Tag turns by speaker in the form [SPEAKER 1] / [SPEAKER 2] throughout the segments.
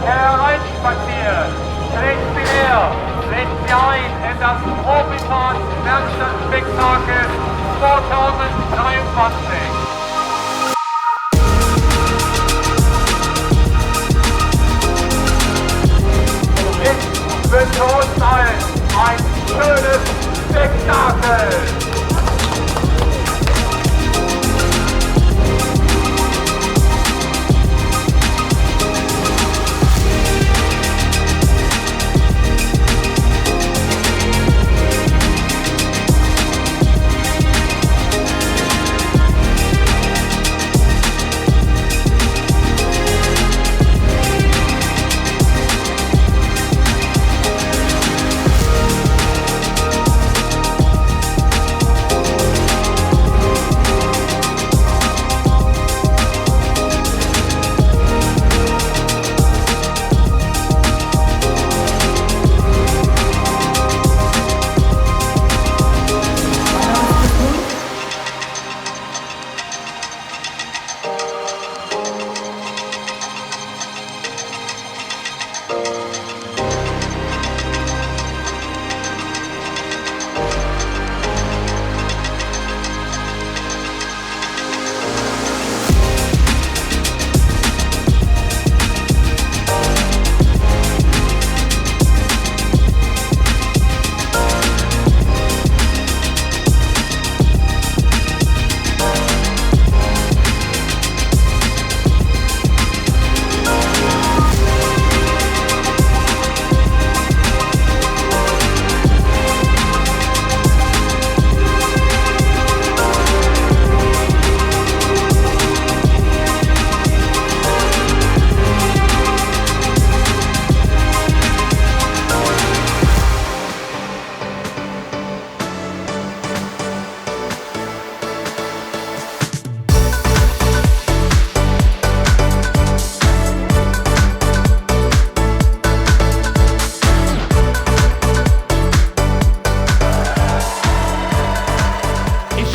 [SPEAKER 1] Hereinspaziert, treten Sie her, treten Sie ein in das Profi-Parts Werkstattspektakel 2023. Ich wünsche uns allen ein schönes Spektakel.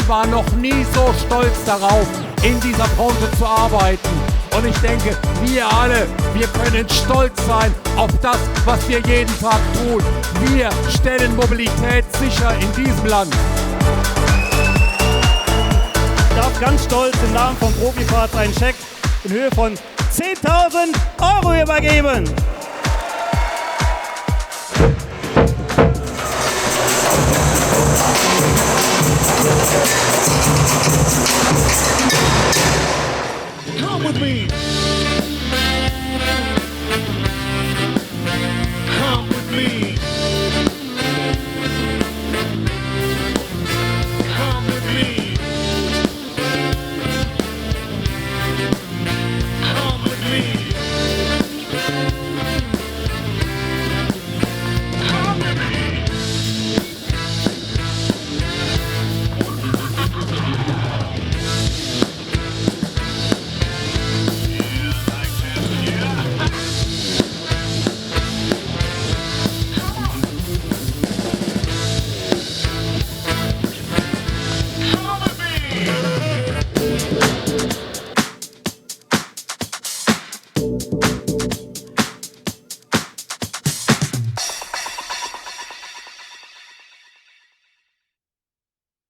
[SPEAKER 2] War noch nie so stolz darauf, in dieser Branche zu arbeiten. Und ich denke, wir alle, wir können stolz sein auf das, was wir jeden Tag tun. Wir stellen Mobilität sicher in diesem Land.
[SPEAKER 3] Ich darf ganz stolz im Namen von Profi-Parts einen Scheck in Höhe von 10.000 € übergeben.
[SPEAKER 4] Come with me. Come with me. Come with me. Come with me.